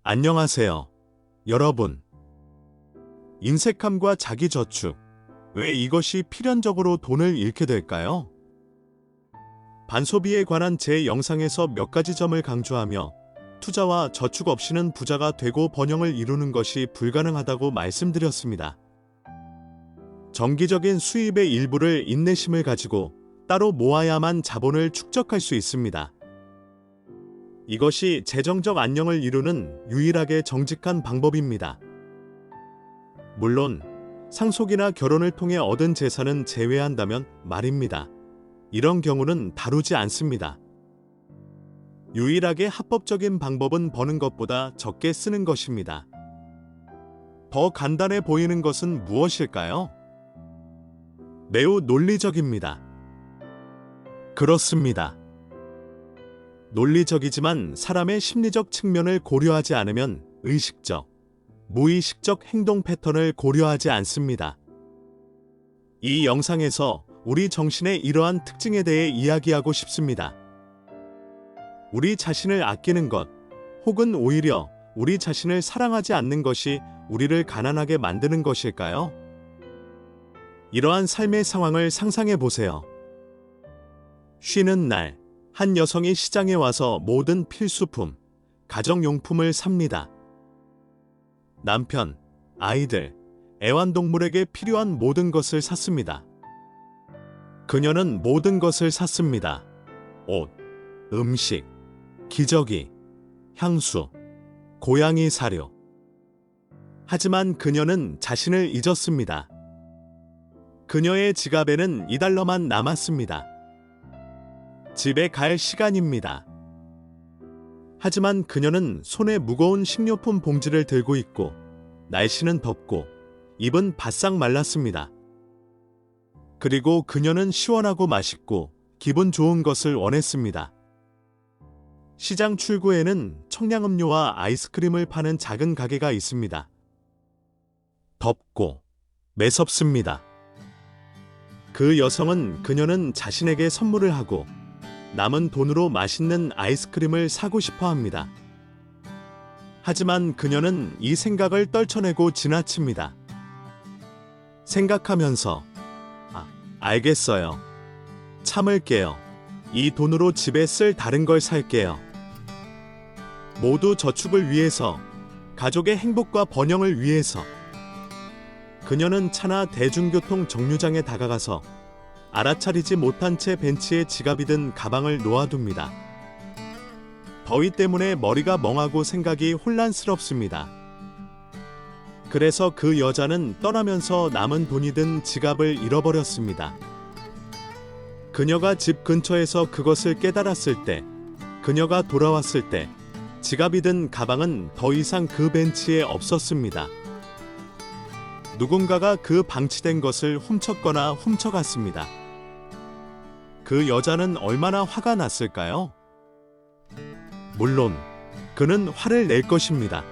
안녕하세요, 여러분. 인색함과 자기저축, 왜 이것이 필연적으로 돈을 잃게 될까요? 반소비에 관한 제 영상에서 몇 가지 점을 강조하며 투자와 저축 없이는 부자가 되고 번영을 이루는 것이 불가능하다고 말씀드렸습니다. 정기적인 수입의 일부를 인내심을 가지고 따로 모아야만 자본을 축적할 수 있습니다. 이것이 재정적 안녕을 이루는 유일하게 정직한 방법입니다. 물론 상속이나 결혼을 통해 얻은 재산은 제외한다면 말입니다. 이런 경우는 다루지 않습니다. 유일하게 합법적인 방법은 버는 것보다 적게 쓰는 것입니다. 더 간단해 보이는 것은 무엇일까요? 매우 논리적입니다. 그렇습니다. 논리적이지만 사람의 심리적 측면을 고려하지 않으면 의식적, 무의식적 행동 패턴을 고려하지 않습니다. 이 영상에서 우리 정신의 이러한 특징에 대해 이야기하고 싶습니다. 우리 자신을 아끼는 것, 혹은 오히려 우리 자신을 사랑하지 않는 것이 우리를 가난하게 만드는 것일까요? 이러한 삶의 상황을 상상해 보세요. 쉬는 날, 한 여성이 시장에 와서 모든 필수품, 가정용품을 삽니다. 남편, 아이들, 애완동물에게 필요한 모든 것을 샀습니다. 그녀는 모든 것을 샀습니다. 옷, 음식, 기저귀, 향수, 고양이 사료. 하지만 그녀는 자신을 잊었습니다. 그녀의 지갑에는 $2만 남았습니다. 집에 갈 시간입니다. 하지만 그녀는 손에 무거운 식료품 봉지를 들고 있고 날씨는 덥고 입은 바싹 말랐습니다. 그리고 그녀는 시원하고 맛있고 기분 좋은 것을 원했습니다. 시장 출구에는 청량음료와 아이스크림을 파는 작은 가게가 있습니다. 덥고 매섭습니다. 그 여성은 그녀는 자신에게 선물을 하고 남은 돈으로 맛있는 아이스크림을 사고 싶어 합니다. 하지만 그녀는 이 생각을 떨쳐내고 지나칩니다. 생각하면서 알겠어요. 참을게요. 이 돈으로 집에 쓸 다른 걸 살게요. 모두 저축을 위해서, 가족의 행복과 번영을 위해서. 그녀는 차나 대중교통 정류장에 다가가서 알아차리지 못한 채 벤치에 지갑이 든 가방을 놓아둡니다. 더위 때문에 머리가 멍하고 생각이 혼란스럽습니다. 그래서 그 여자는 떠나면서 남은 돈이 든 지갑을 잃어버렸습니다. 그녀가 집 근처에서 그것을 깨달았을 때, 그녀가 돌아왔을 때 지갑이 든 가방은 더 이상 그 벤치에 없었습니다. 누군가가 그 방치된 것을 훔쳤거나 훔쳐갔습니다. 그 여자는 얼마나 화가 났을까요? 물론 그는 화를 낼 것입니다.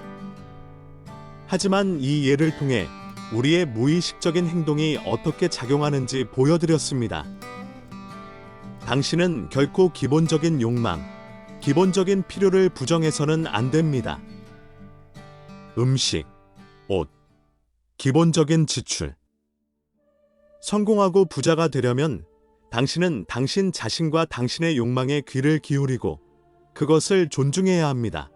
하지만 이 예를 통해 우리의 무의식적인 행동이 어떻게 작용하는지 보여드렸습니다. 당신은 결코 기본적인 욕망, 기본적인 필요를 부정해서는 안 됩니다. 음식, 옷, 기본적인 지출. 성공하고 부자가 되려면 당신은 당신 자신과 당신의 욕망에 귀를 기울이고 그것을 존중해야 합니다.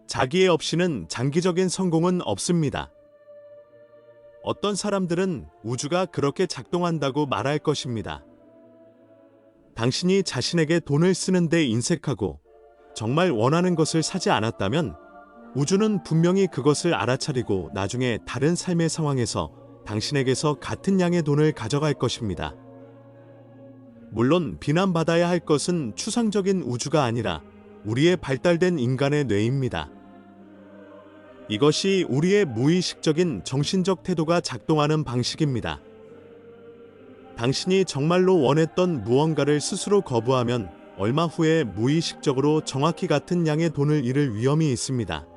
자기애 없이는 장기적인 성공은 없습니다. 어떤 사람들은 우주가 그렇게 작동한다고 말할 것입니다. 당신이 자신에게 돈을 쓰는데 인색하고 정말 원하는 것을 사지 않았다면 우주는 분명히 그것을 알아차리고 나중에 다른 삶의 상황에서 당신에게서 같은 양의 돈을 가져갈 것입니다. 물론 비난받아야 할 것은 추상적인 우주가 아니라 우리의 발달된 인간의 뇌입니다. 이것이 우리의 무의식적인 정신적 태도가 작동하는 방식입니다. 당신이 정말로 원했던 무언가를 스스로 거부하면 얼마 후에 무의식적으로 정확히 같은 양의 돈을 잃을 위험이 있습니다.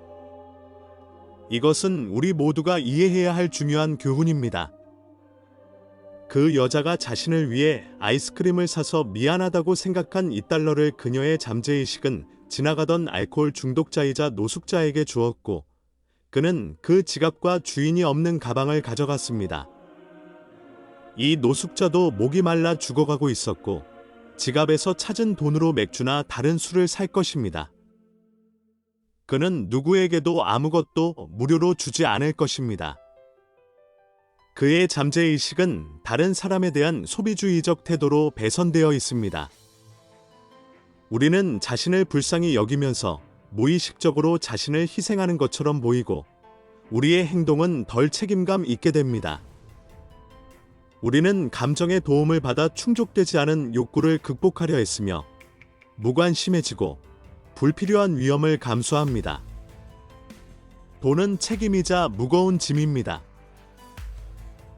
이것은 우리 모두가 이해해야 할 중요한 교훈입니다. 그 여자가 자신을 위해 아이스크림을 사서 미안하다고 생각한 $2를 그녀의 잠재의식은 지나가던 알코올 중독자이자 노숙자에게 주었고 그는 그 지갑과 주인이 없는 가방을 가져갔습니다. 이 노숙자도 목이 말라 죽어가고 있었고 지갑에서 찾은 돈으로 맥주나 다른 술을 살 것입니다. 그는 누구에게도 아무것도 무료로 주지 않을 것입니다. 그의 잠재의식은 다른 사람에 대한 소비주의적 태도로 배선되어 있습니다. 우리는 자신을 불쌍히 여기면서 무의식적으로 자신을 희생하는 것처럼 보이고 우리의 행동은 덜 책임감 있게 됩니다. 우리는 감정의 도움을 받아 충족되지 않은 욕구를 극복하려 했으며 무관심해지고 불필요한 위험을 감수합니다. 돈은 책임이자 무거운 짐입니다.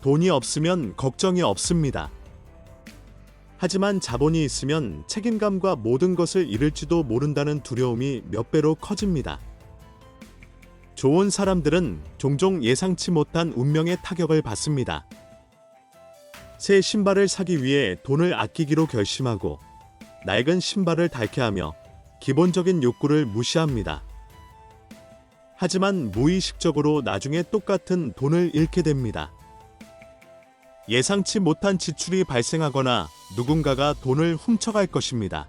돈이 없으면 걱정이 없습니다. 하지만 자본이 있으면 책임감과 모든 것을 잃을지도 모른다는 두려움이 몇 배로 커집니다. 좋은 사람들은 종종 예상치 못한 운명의 타격을 받습니다. 새 신발을 사기 위해 돈을 아끼기로 결심하고 낡은 신발을 닳게하며 기본적인 욕구를 무시합니다. 하지만 무의식적으로 나중에 똑같은 돈을 잃게 됩니다. 예상치 못한 지출이 발생하거나 누군가가 돈을 훔쳐갈 것입니다.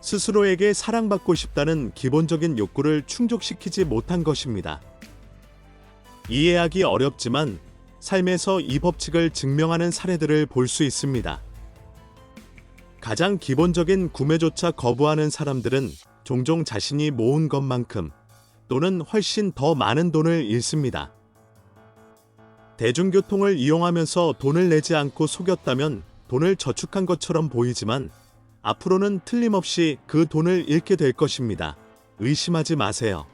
스스로에게 사랑받고 싶다는 기본적인 욕구를 충족시키지 못한 것입니다. 이해하기 어렵지만 삶에서 이 법칙을 증명하는 사례들을 볼 수 있습니다. 가장 기본적인 구매조차 거부하는 사람들은 종종 자신이 모은 것만큼 또는 훨씬 더 많은 돈을 잃습니다. 대중교통을 이용하면서 돈을 내지 않고 속였다면 돈을 저축한 것처럼 보이지만 앞으로는 틀림없이 그 돈을 잃게 될 것입니다. 의심하지 마세요.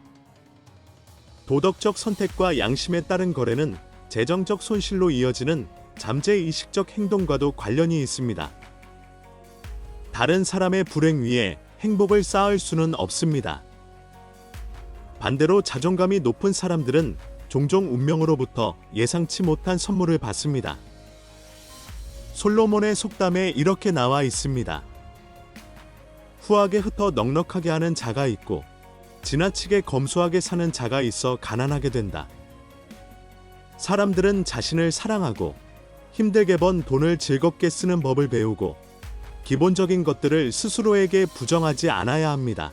도덕적 선택과 양심에 따른 거래는 재정적 손실로 이어지는 잠재의식적 행동과도 관련이 있습니다. 다른 사람의 불행 위에 행복을 쌓을 수는 없습니다. 반대로 자존감이 높은 사람들은 종종 운명으로부터 예상치 못한 선물을 받습니다. 솔로몬의 속담에 이렇게 나와 있습니다. 후하게 흩어 넉넉하게 하는 자가 있고 지나치게 검소하게 사는 자가 있어 가난하게 된다. 사람들은 자신을 사랑하고 힘들게 번 돈을 즐겁게 쓰는 법을 배우고 기본적인 것들을 스스로에게 부정하지 않아야 합니다.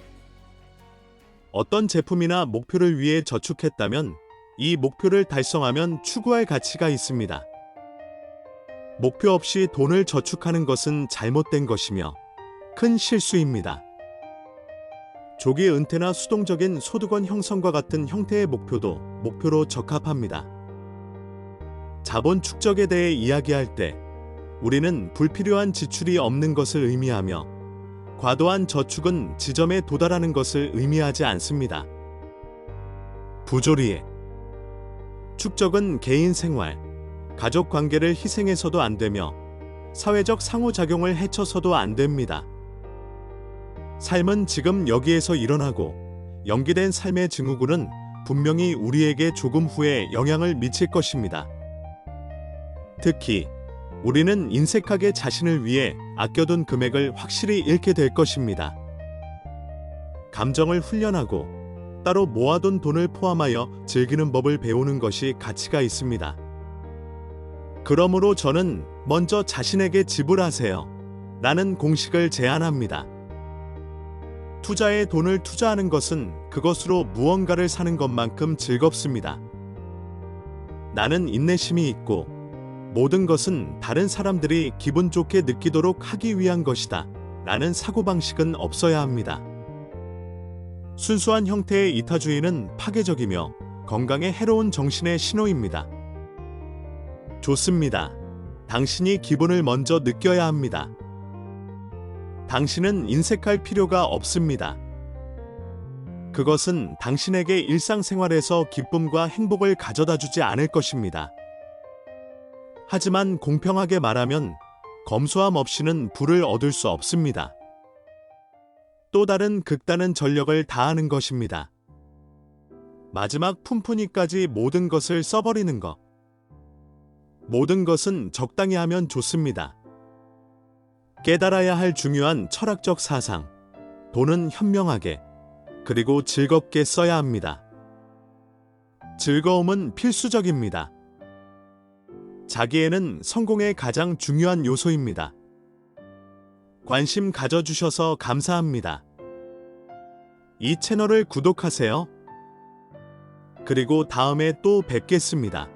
어떤 제품이나 목표를 위해 저축했다면 이 목표를 달성하면 추구할 가치가 있습니다. 목표 없이 돈을 저축하는 것은 잘못된 것이며 큰 실수입니다. 조기 은퇴나 수동적인 소득원 형성과 같은 형태의 목표도 목표로 적합합니다. 자본 축적에 대해 이야기할 때 우리는 불필요한 지출이 없는 것을 의미하며 과도한 저축은 지점에 도달하는 것을 의미하지 않습니다. 부조리에 축적은 개인 생활, 가족 관계를 희생해서도 안 되며 사회적 상호작용을 해쳐서도 안 됩니다. 삶은 지금 여기에서 일어나고 연기된 삶의 증후군은 분명히 우리에게 조금 후에 영향을 미칠 것입니다. 특히 우리는 인색하게 자신을 위해 아껴둔 금액을 확실히 잃게 될 것입니다. 감정을 훈련하고 따로 모아둔 돈을 포함하여 즐기는 법을 배우는 것이 가치가 있습니다. 그러므로 저는 먼저 자신에게 지불하세요 라는 공식을 제안합니다. 투자에 돈을 투자하는 것은 그것으로 무언가를 사는 것만큼 즐겁습니다. 나는 인내심이 있고 모든 것은 다른 사람들이 기분 좋게 느끼도록 하기 위한 것이다 라는 사고방식은 없어야 합니다. 순수한 형태의 이타주의는 파괴적이며 건강에 해로운 정신의 신호입니다. 좋습니다. 당신이 기분을 먼저 느껴야 합니다. 당신은 인색할 필요가 없습니다. 그것은 당신에게 일상생활에서 기쁨과 행복을 가져다 주지 않을 것입니다. 하지만 공평하게 말하면 검소함 없이는 부를 얻을 수 없습니다. 또 다른 극단은 전력을 다하는 것입니다. 마지막 푼푼이까지 모든 것을 써버리는 것. 모든 것은 적당히 하면 좋습니다. 깨달아야 할 중요한 철학적 사상. 돈은 현명하게, 그리고 즐겁게 써야 합니다. 즐거움은 필수적입니다. 자기애는 성공의 가장 중요한 요소입니다. 관심 가져주셔서 감사합니다. 이 채널을 구독하세요. 그리고 다음에 또 뵙겠습니다.